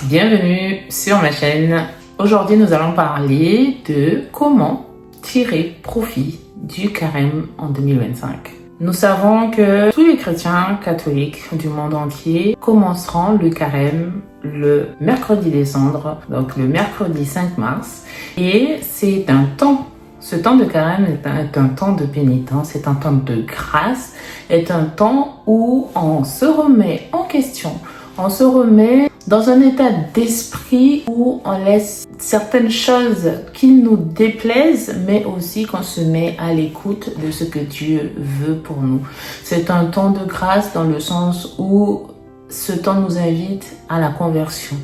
Bienvenue sur ma chaîne. Aujourd'hui, nous allons parler de comment tirer profit du carême en 2025. Nous savons que tous les chrétiens catholiques du monde entier commenceront le carême le mercredi des cendres, donc le mercredi 5 mars. Et c'est un temps, ce temps de carême est un temps de pénitence, c'est un temps de grâce, est un temps où on se remet en question, on se remet dans un état d'esprit où on laisse certaines choses qui nous déplaisent, mais aussi qu'on se met à l'écoute de ce que Dieu veut pour nous. C'est un temps de grâce dans le sens où ce temps nous invite à la conversion,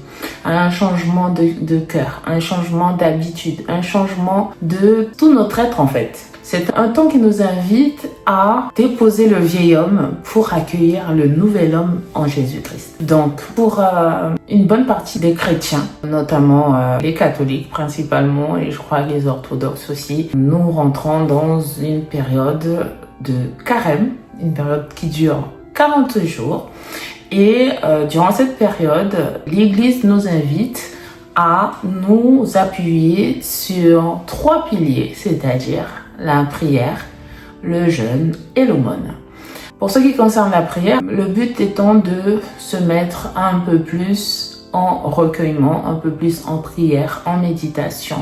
à un changement de cœur, un changement d'habitude, un changement de tout notre être en fait. C'est un temps qui nous invite à déposer le vieil homme pour accueillir le nouvel homme en Jésus-Christ. Donc, pour une bonne partie des chrétiens, notamment les catholiques principalement, et je crois les orthodoxes aussi, nous rentrons dans une période de carême, une période qui dure 40 jours. Et durant cette période, l'Église nous invite à nous appuyer sur 3 piliers, c'est-à-dire la prière, le jeûne et l'aumône. Pour ce qui concerne la prière, le but étant de se mettre un peu plus en recueillement, un peu plus en prière, en méditation,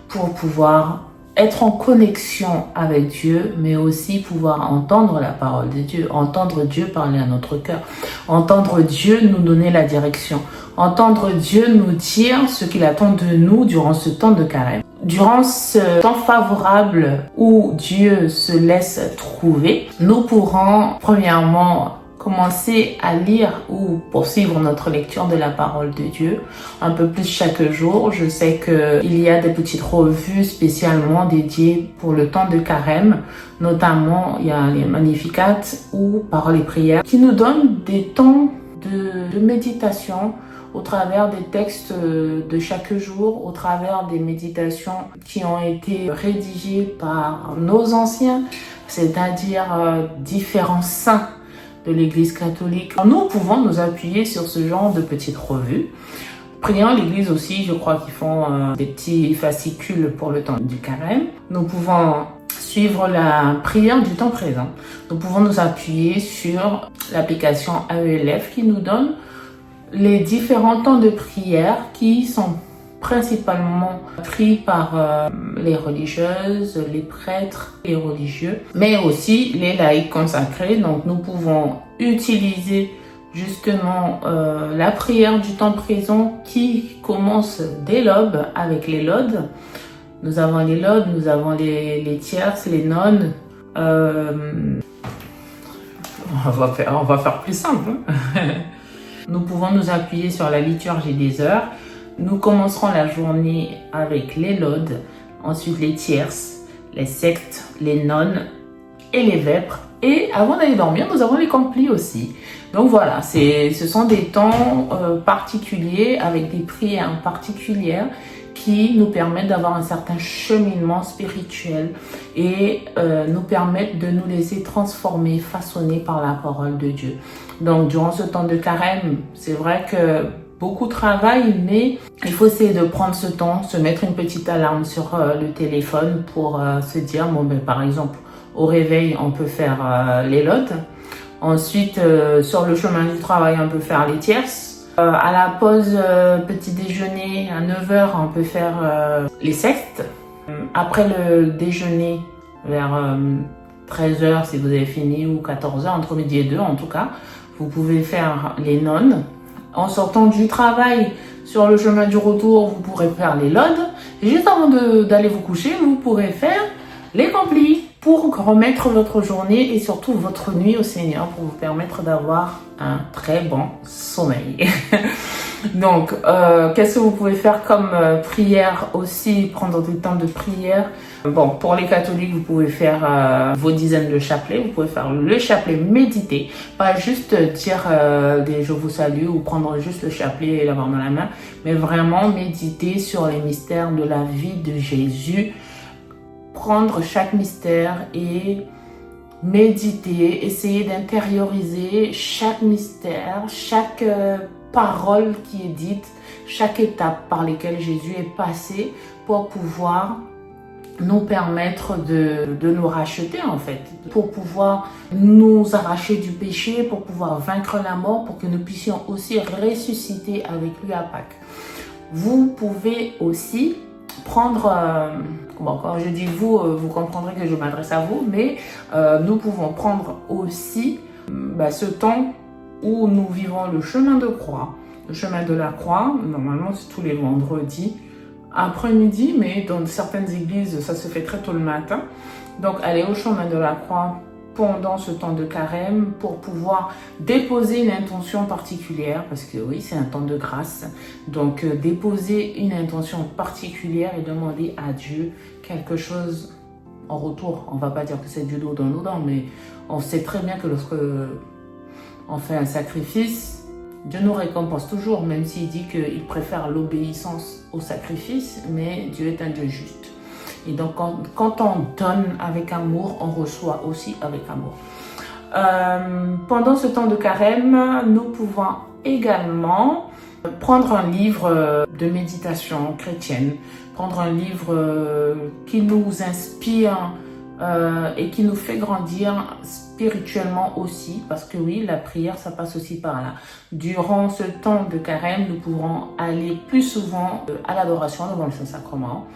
pour pouvoir être en connexion avec Dieu, mais aussi pouvoir entendre la parole de Dieu, entendre Dieu parler à notre cœur, entendre Dieu nous donner la direction, entendre Dieu nous dire ce qu'il attend de nous durant ce temps de carême. Durant ce temps favorable où Dieu se laisse trouver, nous pourrons premièrement commencer à lire ou poursuivre notre lecture de la parole de Dieu un peu plus chaque jour. Je sais qu'il y a des petites revues spécialement dédiées pour le temps de carême. Notamment, il y a les Magnificat ou Paroles et prières qui nous donnent des temps de méditation au travers des textes de chaque jour, au travers des méditations qui ont été rédigées par nos anciens, c'est-à-dire différents saints de l'Église catholique. Nous pouvons nous appuyer sur ce genre de petites revues. Priant l'Église aussi, je crois qu'ils font des petits fascicules pour le temps du carême. Nous pouvons suivre la prière du temps présent. Nous pouvons nous appuyer sur l'application AELF qui nous donne les différents temps de prière qui sont principalement pris par les religieuses, les prêtres, les religieux, mais aussi les laïcs consacrés. Donc nous pouvons utiliser justement la prière du temps présent qui commence dès l'aube avec les laudes. Nous avons les laudes, nous avons les tierces, les nonnes. On va faire plus simple. Nous pouvons nous appuyer sur la liturgie des heures. Nous commencerons la journée avec les laudes, ensuite les tierces, les sectes, les nonnes et les vêpres. Et avant d'aller dormir, nous avons les complis aussi. Donc voilà, ce sont des temps particuliers avec des prières particulières qui nous permettent d'avoir un certain cheminement spirituel et nous permettent de nous laisser transformer, façonner par la parole de Dieu. Donc durant ce temps de carême, c'est vrai que beaucoup travaillent, mais il faut essayer de prendre ce temps, se mettre une petite alarme sur le téléphone pour se dire, bon ben par exemple, au réveil, on peut faire les laudes. Ensuite, sur le chemin du travail, on peut faire les tierces. À la pause petit déjeuner, à 9h, on peut faire les sectes. Après le déjeuner, vers 13h, si vous avez fini, ou 14h, entre midi et 2 en tout cas, vous pouvez faire les nonnes. En sortant du travail, sur le chemin du retour, vous pourrez faire les laudes. Et juste avant d'aller vous coucher, vous pourrez faire les complis pour remettre votre journée et surtout votre nuit au Seigneur pour vous permettre d'avoir un très bon sommeil. Donc, qu'est-ce que vous pouvez faire comme prière aussi, prendre du temps de prière? Bon, pour les catholiques, vous pouvez faire vos dizaines de chapelets. Vous pouvez faire le chapelet méditer, pas juste dire des je vous salue ou prendre juste le chapelet et l'avoir dans la main, mais vraiment méditer sur les mystères de la vie de Jésus. Prendre chaque mystère et méditer, essayer d'intérioriser chaque mystère, chaque parole qui est dite, chaque étape par lesquelles Jésus est passé pour pouvoir nous permettre de nous racheter en fait, pour pouvoir nous arracher du péché, pour pouvoir vaincre la mort, pour que nous puissions aussi ressusciter avec lui à Pâques. Vous pouvez aussi prendre, bon, quand je dis vous, vous comprendrez que je m'adresse à vous, mais nous pouvons prendre aussi ce temps où nous vivons le chemin de croix. Le chemin de la croix, normalement c'est tous les vendredis après-midi, mais dans certaines églises ça se fait très tôt le matin. Donc aller au chemin de la croix pendant ce temps de carême pour pouvoir déposer une intention particulière, parce que oui, c'est un temps de grâce. Donc déposer une intention particulière et demander à Dieu quelque chose en retour. On ne va pas dire que c'est du dos dans nos dents, mais on sait très bien que lorsque on fait un sacrifice, Dieu nous récompense toujours, même s'il dit qu'il préfère l'obéissance au sacrifice, mais Dieu est un Dieu juste. Et donc, quand on donne avec amour, on reçoit aussi avec amour. Pendant ce temps de carême, nous pouvons également prendre un livre de méditation chrétienne, prendre un livre qui nous inspire et qui nous fait grandir spirituellement aussi, parce que oui, la prière, ça passe aussi par là. Durant ce temps de carême, nous pourrons aller plus souvent à l'adoration devant le Saint-Sacrement,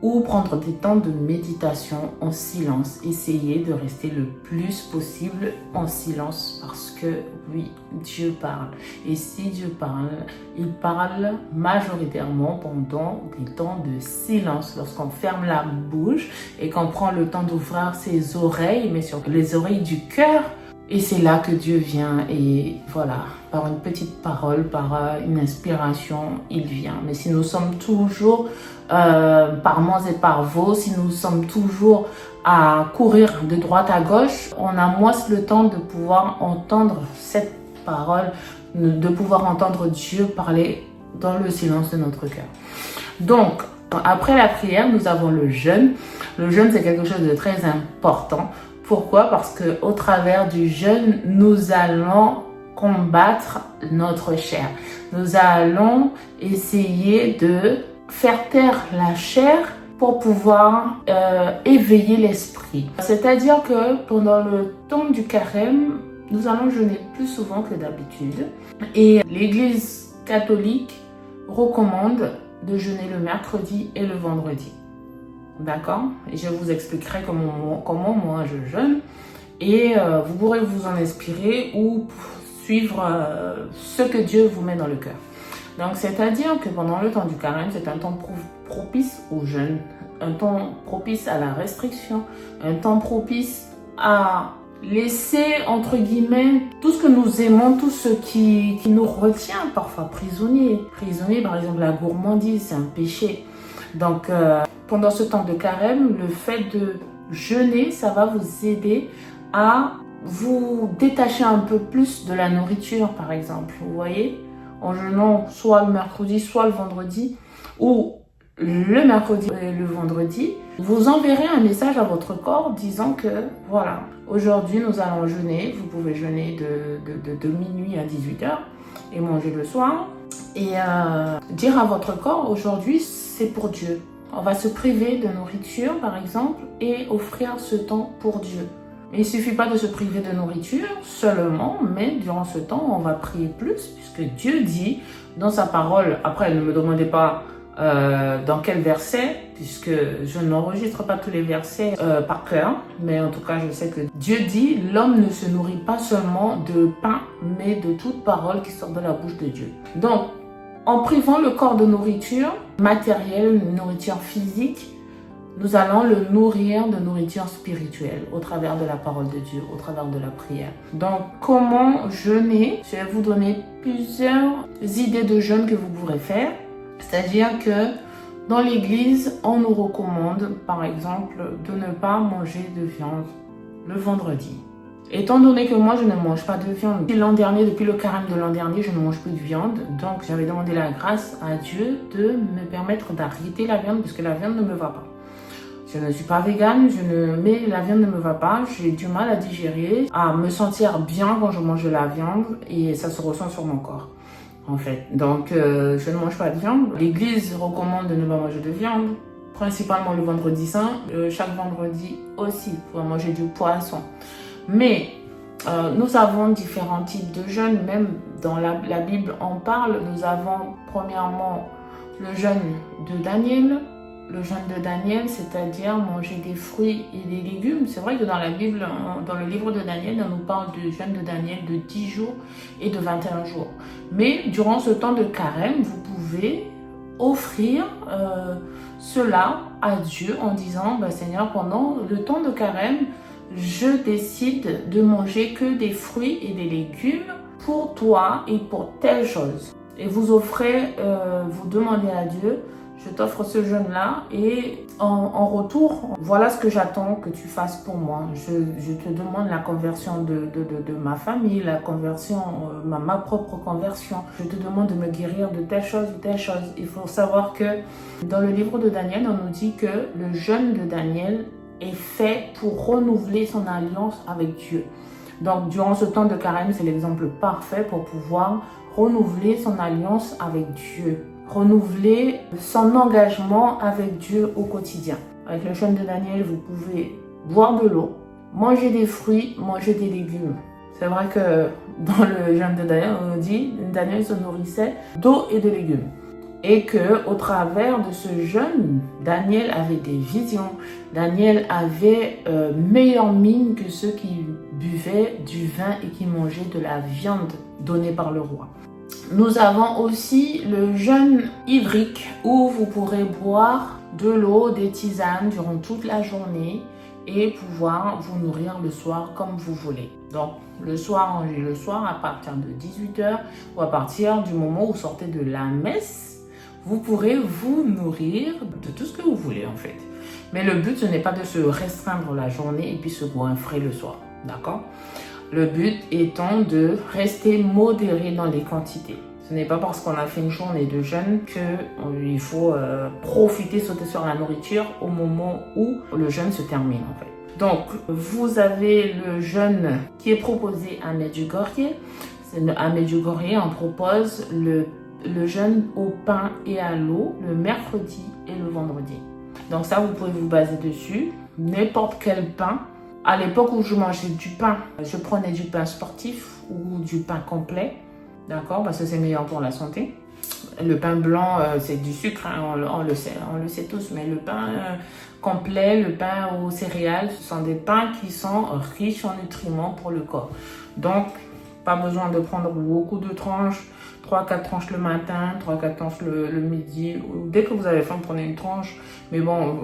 ou prendre des temps de méditation en silence. Essayez de rester le plus possible en silence parce que oui, Dieu parle. Et si Dieu parle, il parle majoritairement pendant des temps de silence. Lorsqu'on ferme la bouche et qu'on prend le temps d'ouvrir ses oreilles, mais surtout les oreilles du cœur. Et c'est là que Dieu vient et voilà, par une petite parole, par une inspiration, il vient. Mais si nous sommes toujours par mots et par veaux, si nous sommes toujours à courir de droite à gauche, on a moins le temps de pouvoir entendre cette parole, de pouvoir entendre Dieu parler dans le silence de notre cœur. Donc, après la prière, nous avons le jeûne. Le jeûne, c'est quelque chose de très important. Pourquoi? Parce qu'au travers du jeûne, nous allons combattre notre chair. Nous allons essayer de faire taire la chair pour pouvoir éveiller l'esprit. C'est-à-dire que pendant le temps du carême, nous allons jeûner plus souvent que d'habitude. Et l'Église catholique recommande de jeûner le mercredi et le vendredi. D'accord? Et je vous expliquerai comment moi je jeûne. Et vous pourrez vous en inspirer ou suivre ce que Dieu vous met dans le cœur. Donc, c'est-à-dire que pendant le temps du carême, c'est un temps propice au jeûne, un temps propice à la restriction, un temps propice à laisser, entre guillemets, tout ce que nous aimons, tout ce qui nous retient parfois prisonniers. Prisonniers, par exemple, la gourmandise, c'est un péché. Donc, pendant ce temps de carême, le fait de jeûner, ça va vous aider à vous détacher un peu plus de la nourriture, par exemple. Vous voyez, en jeûnant soit le mercredi, soit le vendredi, ou le mercredi et le vendredi, vous enverrez un message à votre corps disant que, voilà, aujourd'hui nous allons jeûner. Vous pouvez jeûner de minuit à 18h et manger le soir. Et dire à votre corps, aujourd'hui, c'est pour Dieu. On va se priver de nourriture, par exemple, et offrir ce temps pour Dieu. Il ne suffit pas de se priver de nourriture seulement, mais durant ce temps, on va prier plus, puisque Dieu dit dans sa parole, après ne me demandez pas dans quel verset, puisque je n'enregistre pas tous les versets par cœur, mais en tout cas je sais que Dieu dit, l'homme ne se nourrit pas seulement de pain, mais de toute parole qui sort de la bouche de Dieu. Donc, en privant le corps de nourriture matérielle, nourriture physique, nous allons le nourrir de nourriture spirituelle au travers de la parole de Dieu, au travers de la prière. Donc, comment jeûner? Je vais vous donner plusieurs idées de jeûne que vous pourrez faire. C'est-à-dire que dans l'église, on nous recommande, par exemple, de ne pas manger de viande le vendredi. Étant donné que moi, je ne mange pas de viande, depuis le carême de l'an dernier, je ne mange plus de viande. Donc, j'avais demandé la grâce à Dieu de me permettre d'arrêter la viande, puisque la viande ne me va pas. Je ne suis pas végane, mais la viande ne me va pas. J'ai du mal à digérer, à me sentir bien quand je mange de la viande et ça se ressent sur mon corps. en fait. Donc, je ne mange pas de viande. L'Église recommande de ne pas manger de viande, principalement le vendredi saint. Chaque vendredi aussi, pour manger du poisson. Mais nous avons différents types de jeûnes, même dans la Bible en parle. Nous avons premièrement le jeûne de Daniel. Le jeûne de Daniel, c'est-à-dire manger des fruits et des légumes. C'est vrai que dans la Bible, dans le livre de Daniel, on nous parle du jeûne de Daniel de 10 jours et de 21 jours. Mais durant ce temps de carême, vous pouvez offrir cela à Dieu en disant, Seigneur, pendant le temps de carême, je décide de manger que des fruits et des légumes pour toi et pour telle chose. Et vous offrez, vous demandez à Dieu, je t'offre ce jeûne-là et en retour, voilà ce que j'attends que tu fasses pour moi. Je te demande la conversion de ma famille, la conversion, ma propre conversion. Je te demande de me guérir de telle chose ou telle chose. Il faut savoir que dans le livre de Daniel, on nous dit que le jeûne de Daniel est fait pour renouveler son alliance avec Dieu. Donc, durant ce temps de carême, c'est l'exemple parfait pour pouvoir renouveler son alliance avec Dieu. Renouveler son engagement avec Dieu au quotidien. Avec le jeûne de Daniel, vous pouvez boire de l'eau, manger des fruits, manger des légumes. C'est vrai que dans le jeûne de Daniel, on nous dit que Daniel se nourrissait d'eau et de légumes. Et qu'au travers de ce jeûne, Daniel avait des visions. Daniel avait meilleure mine que ceux qui buvaient du vin et qui mangeaient de la viande donnée par le roi. Nous avons aussi le jeûne hydrique où vous pourrez boire de l'eau, des tisanes durant toute la journée et pouvoir vous nourrir le soir comme vous voulez. Donc le soir, manger le soir à partir de 18h ou à partir du moment où vous sortez de la messe, vous pourrez vous nourrir de tout ce que vous voulez en fait. Mais le but, ce n'est pas de se restreindre la journée et puis se goinfrer le soir, d'accord ? Le but étant de rester modéré dans les quantités. Ce n'est pas parce qu'on a fait une journée de jeûne qu'il faut profiter, sauter sur la nourriture au moment où le jeûne se termine en fait. Donc, vous avez le jeûne qui est proposé à Medjugorje. À Medjugorje, on propose le jeûne au pain et à l'eau le mercredi et le vendredi. Donc ça, vous pouvez vous baser dessus. N'importe quel pain. À l'époque où je mangeais du pain, je prenais du pain sportif ou du pain complet, d'accord, parce que c'est meilleur pour la santé. Le pain blanc, c'est du sucre, hein, on le sait tous, mais le pain complet, le pain aux céréales, ce sont des pains qui sont riches en nutriments pour le corps. Donc, pas besoin de prendre beaucoup de tranches, 3-4 tranches le matin, 3-4 tranches le midi. Dès que vous avez faim, prenez une tranche. Mais bon,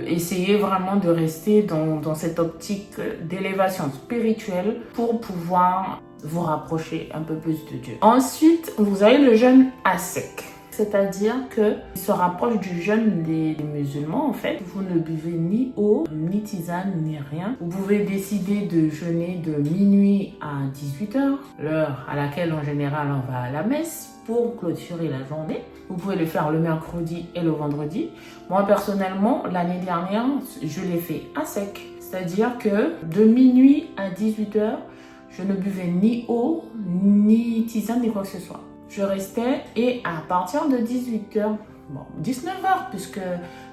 essayez vraiment de rester dans cette optique d'élévation spirituelle pour pouvoir vous rapprocher un peu plus de Dieu. Ensuite, vous avez le jeûne à sec. C'est-à-dire qu'il se rapproche du jeûne des musulmans en fait. Vous ne buvez ni eau, ni tisane, ni rien. Vous pouvez décider de jeûner de minuit à 18h, l'heure à laquelle en général on va à la messe pour clôturer la journée. Vous pouvez le faire le mercredi et le vendredi. Moi personnellement, l'année dernière, je l'ai fait à sec. C'est-à-dire que de minuit à 18h, je ne buvais ni eau, ni tisane, ni quoi que ce soit. Je restais et à partir de 18h, 19h, puisque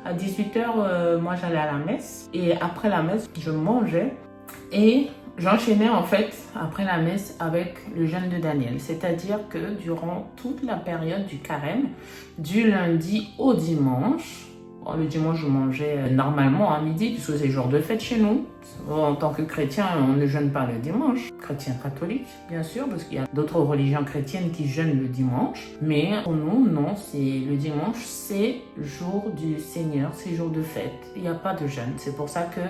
à 18h, moi j'allais à la messe. Et après la messe, je mangeais et j'enchaînais en fait après la messe avec le jeûne de Daniel. C'est-à-dire que durant toute la période du carême, du lundi au dimanche, le dimanche je mangeais normalement à midi puisque c'est jour de fête chez nous. En tant que chrétien, on ne jeûne pas le dimanche. Chrétien catholique, bien sûr, parce qu'il y a d'autres religions chrétiennes qui jeûnent le dimanche. Mais pour nous, non, le dimanche, c'est jour du Seigneur, c'est jour de fête. Il n'y a pas de jeûne. C'est pour ça que,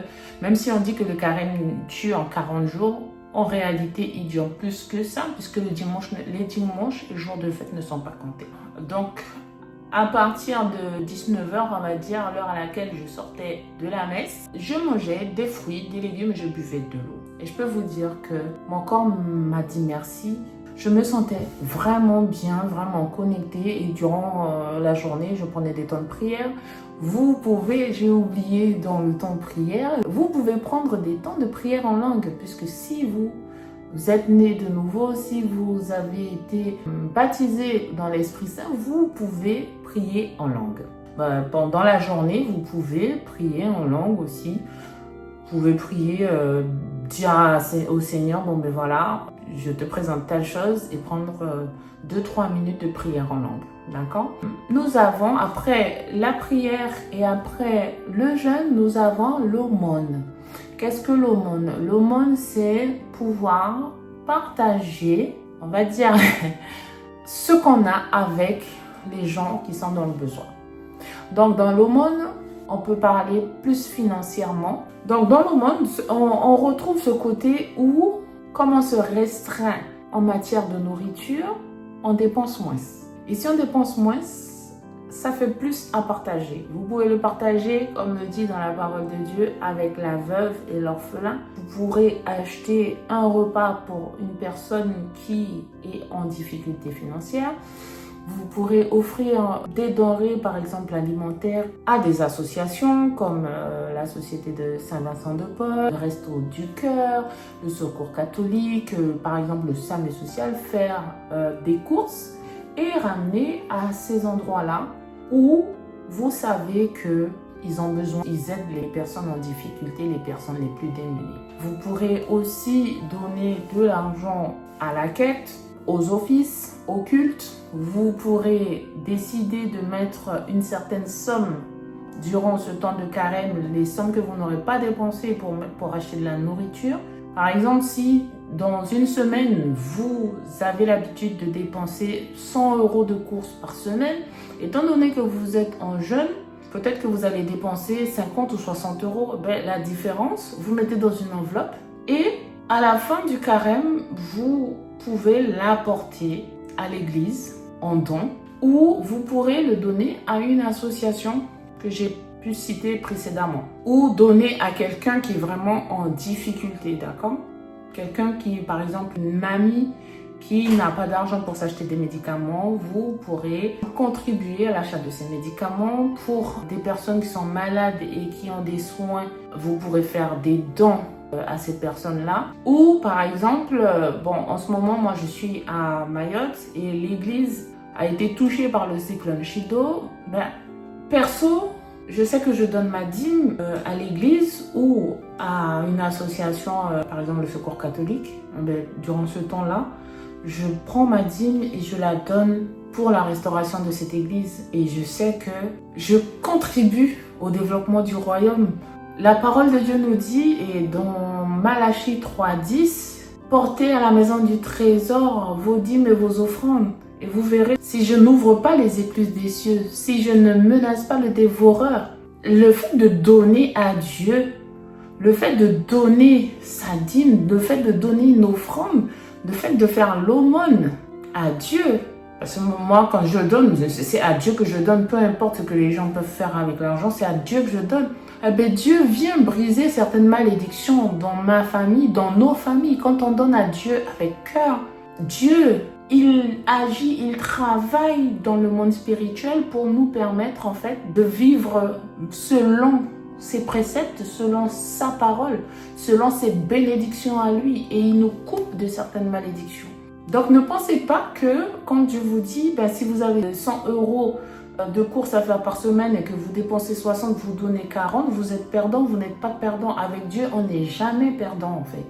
même si on dit que le carême tue en 40 jours, en réalité, il dure plus que ça, puisque les dimanches, les jours de fête ne sont pas comptés. Donc, à partir de 19h, on va dire, à l'heure à laquelle je sortais de la messe, je mangeais des fruits, des légumes et je buvais de l'eau. Et je peux vous dire que mon corps m'a dit merci. Je me sentais vraiment bien, vraiment connectée et durant la journée, je prenais des temps de prière. Vous pouvez, j'ai oublié dans le temps de prière, vous pouvez prendre des temps de prière en langue puisque si vous vous êtes né de nouveau, si vous avez été baptisé dans l'Esprit Saint, vous pouvez prier en langue. Pendant la journée, vous pouvez prier en langue aussi. Vous pouvez prier, dire au Seigneur, bon ben voilà, je te présente telle chose et prendre 2-3 minutes de prière en langue. D'accord? Nous avons, après la prière et après le jeûne, nous avons l'aumône. Qu'est-ce que l'aumône? L'aumône, c'est pouvoir partager, on va dire, ce qu'on a avec les gens qui sont dans le besoin. Donc, dans l'aumône, on peut parler plus financièrement. Donc, dans l'aumône, on retrouve ce côté où, comme on se restreint en matière de nourriture, on dépense moins. Et si on dépense moins, ça fait plus à partager. Vous pouvez le partager, comme le dit dans la parole de Dieu, avec la veuve et l'orphelin. Vous pourrez acheter un repas pour une personne qui est en difficulté financière. Vous pourrez offrir des denrées, par exemple alimentaires, à des associations comme la Société de Saint-Vincent de Paul, le Resto du Cœur, le Secours catholique, par exemple le SAMU social, faire des courses et ramener à ces endroits-là où vous savez qu'ils ont besoin, ils aident les personnes en difficulté, les personnes les plus démunies. Vous pourrez aussi donner de l'argent à la quête, aux offices, aux cultes. Vous pourrez décider de mettre une certaine somme durant ce temps de carême, les sommes que vous n'aurez pas dépensées pour acheter de la nourriture. Par exemple, si dans une semaine, vous avez l'habitude de dépenser 100 € de courses par semaine, étant donné que vous êtes en jeûne, peut-être que vous allez dépenser 50 ou 60 €. La différence, vous mettez dans une enveloppe et à la fin du carême, vous pouvez l'apporter à l'église en don ou vous pourrez le donner à une association que j'ai pu citer précédemment ou donner à quelqu'un qui est vraiment en difficulté, d'accord? Quelqu'un qui, par exemple, une mamie qui n'a pas d'argent pour s'acheter des médicaments, vous pourrez contribuer à l'achat de ces médicaments. Pour des personnes qui sont malades et qui ont des soins, vous pourrez faire des dons à ces personnes-là. Ou par exemple, en ce moment, moi je suis à Mayotte et l'église a été touchée par le cyclone Chido. Perso, je sais que je donne ma dîme à l'église ou à une association, par exemple le Secours catholique. Durant ce temps-là, je prends ma dîme et je la donne pour la restauration de cette église. Et je sais que je contribue au développement du royaume. La parole de Dieu nous dit, et dans Malachie 3:10, « Portez à la maison du trésor vos dîmes et vos offrandes. Et vous verrez, si je n'ouvre pas les écluses des cieux, si je ne menace pas le dévoreur, le fait de donner à Dieu, le fait de donner sa dîme, le fait de donner une offrande, le fait de faire l'aumône à Dieu. Parce que moi, quand je donne, c'est à Dieu que je donne, peu importe ce que les gens peuvent faire avec l'argent, c'est à Dieu que je donne. Dieu vient briser certaines malédictions dans ma famille, dans nos familles. Quand on donne à Dieu avec cœur, Dieu, il agit, il travaille dans le monde spirituel pour nous permettre en fait de vivre selon ses préceptes, selon sa parole, selon ses bénédictions à lui, et il nous coupe de certaines malédictions. Donc ne pensez pas que quand Dieu vous dit, si vous avez 100 € de courses à faire par semaine et que vous dépensez 60, vous donnez 40, vous êtes perdant, vous n'êtes pas perdant. Avec Dieu, on n'est jamais perdant en fait.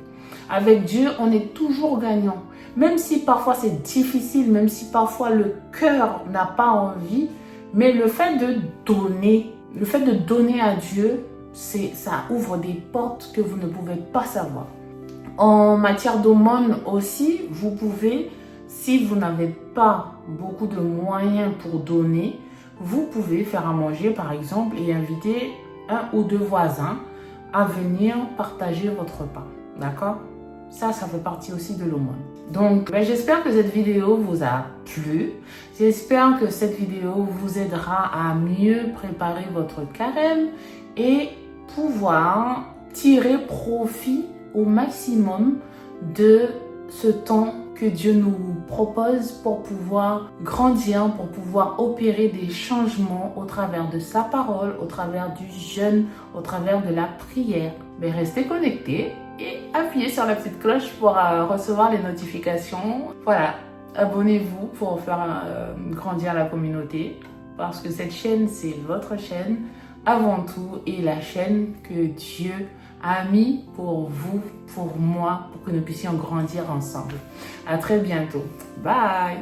Avec Dieu, on est toujours gagnant. Même si parfois c'est difficile, même si parfois le cœur n'a pas envie, mais le fait de donner à Dieu, ça ouvre des portes que vous ne pouvez pas savoir. En matière d'aumône aussi, vous pouvez, si vous n'avez pas beaucoup de moyens pour donner, vous pouvez faire à manger par exemple et inviter un ou deux voisins à venir partager votre repas. D'accord? Ça fait partie aussi de l'aumône. Donc, j'espère que cette vidéo vous a plu. J'espère que cette vidéo vous aidera à mieux préparer votre carême et pouvoir tirer profit au maximum de ce temps que Dieu nous propose pour pouvoir grandir, pour pouvoir opérer des changements au travers de sa parole, au travers du jeûne, au travers de la prière. Mais restez connectés et appuyez sur la petite cloche pour recevoir les notifications. Voilà, abonnez-vous pour faire grandir la communauté parce que cette chaîne, c'est votre chaîne avant tout et la chaîne que Dieu a mis pour vous, pour moi, pour que nous puissions grandir ensemble. À très bientôt. Bye!